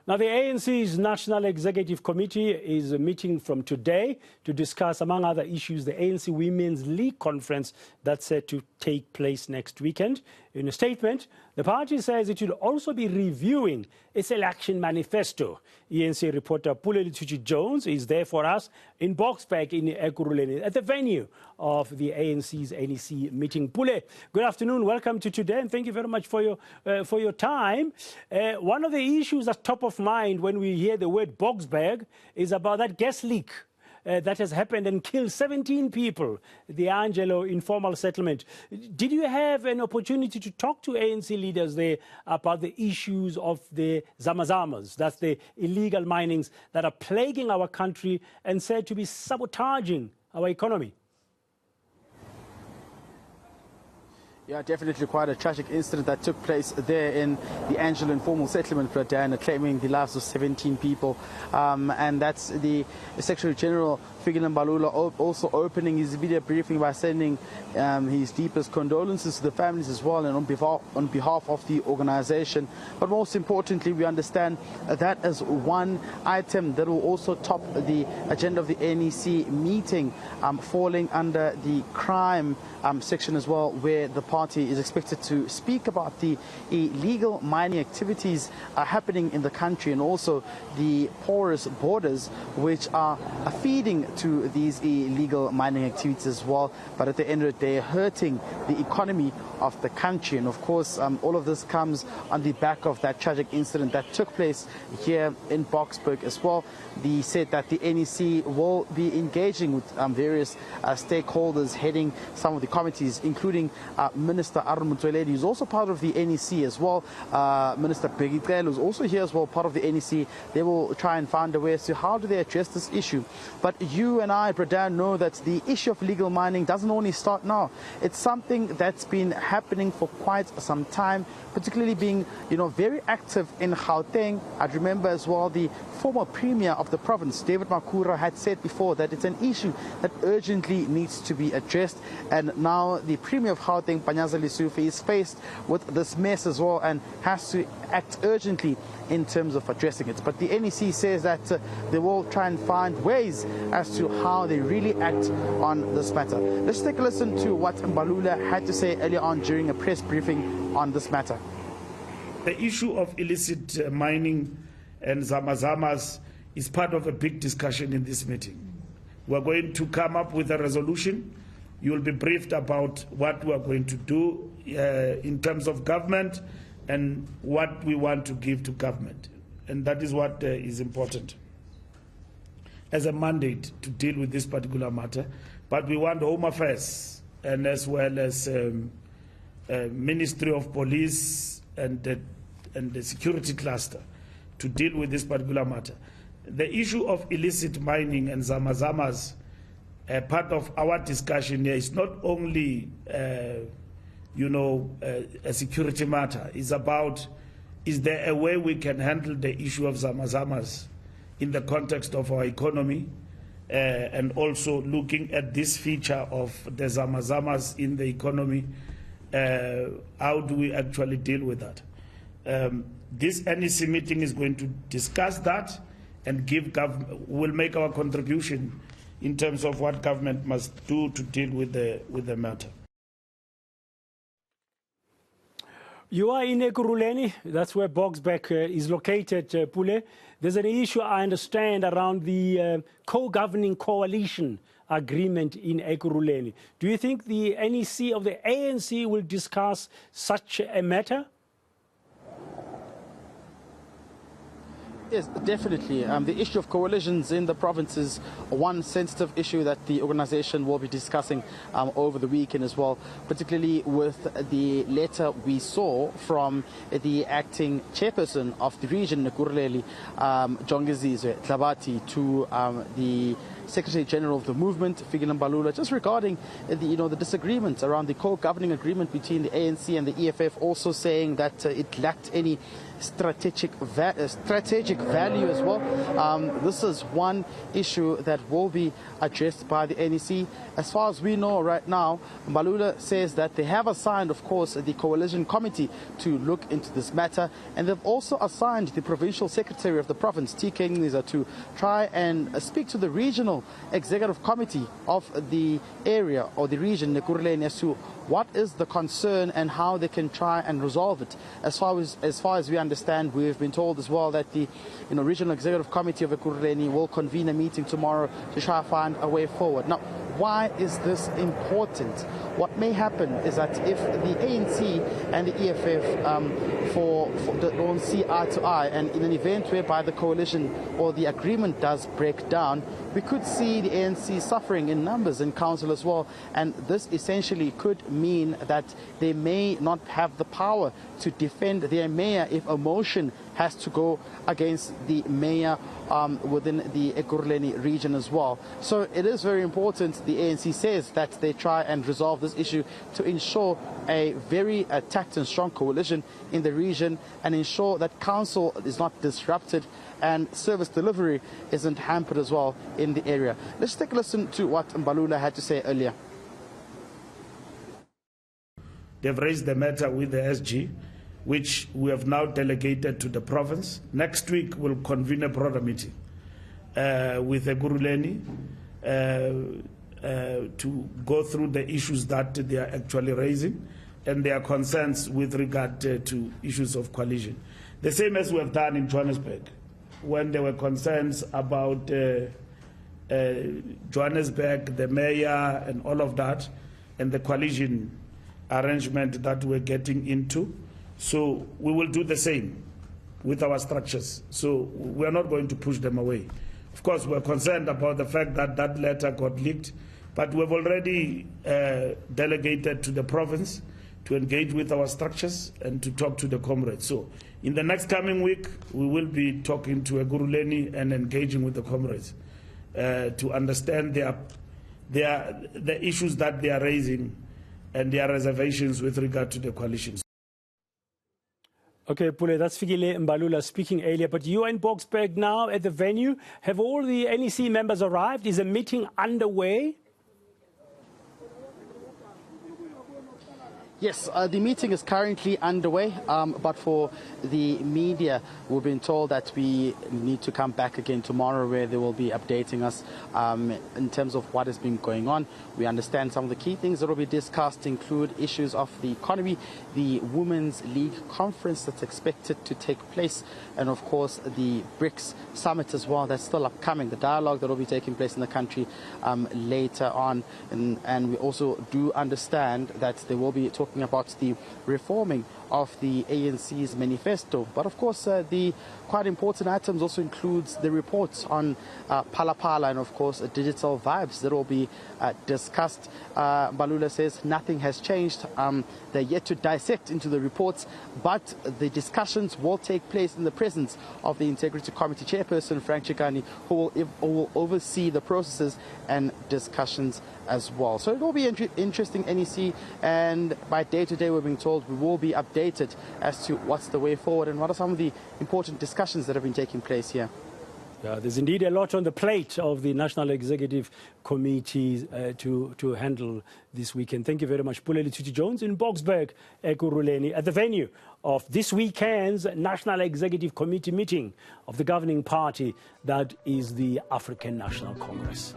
Now, the ANC's National Executive Committee is meeting from today to discuss, among other issues, the ANC Women's League Conference that's set to take place next weekend. In a statement, the party says it will also be reviewing its election manifesto. ANC reporter Pule Letshwiti-Jones is there for us in Boksburg in Ekurhuleni at the venue of the ANC's NEC meeting. Pule, good afternoon. Welcome to today, and thank you very much for your time. One of the issues that's top of mind when we hear the word Boksburg is about that gas leak that has happened and killed 17 people, the Angelo informal settlement. Did you have an opportunity to talk to ANC leaders there about the issues of the zamazamas, that's the illegal minings that are plaguing our country and said to be sabotaging our economy? Yeah, definitely quite a tragic incident that took place there in the Angelo informal settlement, Diana, claiming the lives of 17 people. And that's the Secretary General, Fikile Mbalula, also opening his video briefing by sending his deepest condolences to the families as well, and on behalf of the organization. But most importantly, we understand that as one item that will also top the agenda of the NEC meeting, falling under the crime section as well, where the party is expected to speak about the illegal mining activities happening in the country, and also the porous borders which are feeding to these illegal mining activities as well, but at the end of the day hurting the economy of the country. And of course, all of this comes on the back of that tragic incident that took place here in Boksburg as well. They said that the NEC will be engaging with various stakeholders heading some of the committees, including Minister Arun Motsoaledi, who's also part of the NEC as well. Minister Begicel, who's also here as well, part of the NEC. They will try and find a way as to how do they address this issue. But you and I, Bradan, know that the issue of illegal mining doesn't only start now. It's something that's been happening for quite some time, particularly being, very active in Gauteng. I remember as well the former premier of the province, David Makura, had said before that it's an issue that urgently needs to be addressed. And now the premier of Gauteng, Panyaza Lesufi, is faced with this mess as well and has to act urgently in terms of addressing it. But the NEC says that they will try and find ways as to how they really act on this matter. Let's take a listen to what Mbalula had to say earlier on during a press briefing on this matter. The issue of illicit mining and zamazamas is part of a big discussion in this meeting. We're going to come up with a resolution. You will be briefed about what we are going to do in terms of government and what we want to give to government. And that is what is important as a mandate to deal with this particular matter. But we want Home Affairs and as well as Ministry of Police and the security cluster to deal with this particular matter. The issue of illicit mining and zamazamas, part of our discussion here is not only a security matter. It's about, is there a way we can handle the issue of zamazamas in the context of our economy, and also looking at this feature of the zamazamas in the economy, how do we actually deal with that? This NEC meeting is going to discuss that and will make our contribution in terms of what government must do to deal with the matter. You are in Ekurhuleni, that's where Boksburg is located, Pule. There's an issue, I understand, around the co-governing coalition agreement in Ekurhuleni. Do you think the NEC of the ANC will discuss such a matter? Yes, definitely. The issue of coalitions in the province is one sensitive issue that the organization will be discussing over the weekend as well, particularly with the letter we saw from the acting chairperson of the region, Ekurhuleni, Jongezizwe Tlhabati, to the Secretary General of the movement, Fikile Mbalula, just regarding the disagreements around the co-governing agreement between the ANC and the EFF, also saying that it lacked any strategic value as well. This is one issue that will be addressed by the NEC. As far as we know right now, Mbalula says that they have assigned, of course, the coalition committee to look into this matter, and they've also assigned the provincial secretary of the province, TK Ngqiza, to try and speak to the regional executive committee of the area or the region, Ekurhuleni, as to what is the concern and how they can try and resolve it. As far as we understand, we have been told as well that the regional executive committee of Ekurhuleni will convene a meeting tomorrow to try to find a way forward. Now, why is this important? What may happen is that if the ANC and the EFF don't see eye to eye, and in an event whereby the coalition or the agreement does break down, we could see the ANC suffering in numbers in council as well, and this essentially could mean that they may not have the power to defend their mayor if a motion has to go against the mayor within the Ekurhuleni region as well. So it is very important, the ANC says, that they try and resolve this issue to ensure a very tact and strong coalition in the region and ensure that council is not disrupted and service delivery isn't hampered as well in the area. Let's take a listen to what Mbalula had to say earlier. They've raised the matter with the SG, which we have now delegated to the province. Next week, we'll convene a broader meeting with Ekurhuleni to go through the issues that they are actually raising and their concerns with regard to issues of coalition. The same as we have done in Johannesburg, when there were concerns about Johannesburg, the mayor, and all of that, and the coalition arrangement that we're getting into. So we will do the same with our structures. So we're not going to push them away. Of course, we're concerned about the fact that that letter got leaked, but we've already delegated to the province to engage with our structures and to talk to the comrades. So in the next coming week, we will be talking to Ekurhuleni and engaging with the comrades to understand the issues that they are raising and their reservations with regard to the coalitions. Okay, Pule, that's Fikile Mbalula speaking earlier, but you are in Boksburg now at the venue. Have all the NEC members arrived? Is a meeting underway? Yes, the meeting is currently underway, but for the media, we've been told that we need to come back again tomorrow where they will be updating us in terms of what has been going on. We understand some of the key things that will be discussed include issues of the economy, the Women's League conference that's expected to take place, and of course the BRICS summit as well that's still upcoming, the dialogue that will be taking place in the country later on. And we also do understand that they will be talking about the reforming of the ANC's manifesto. But of course, the quite important items also includes the reports on Phala Phala and of course digital vibes that will be discussed. Mbalula says nothing has changed. They're yet to dissect into the reports, but the discussions will take place in the presence of the Integrity Committee Chairperson, Frank Chikani, who will oversee the processes and discussions as well. So it will be interesting, NEC, and by day to day we're being told we will be updated as to what's the way forward and what are some of the important discussions that have been taking place here. Yeah, there's indeed a lot on the plate of the National Executive Committee to handle this weekend. Thank you very much, Pule Letshwiti-Jones in Boksburg, Ekurhuleni, at the venue of this weekend's National Executive Committee meeting of the governing party, that is the African National Congress.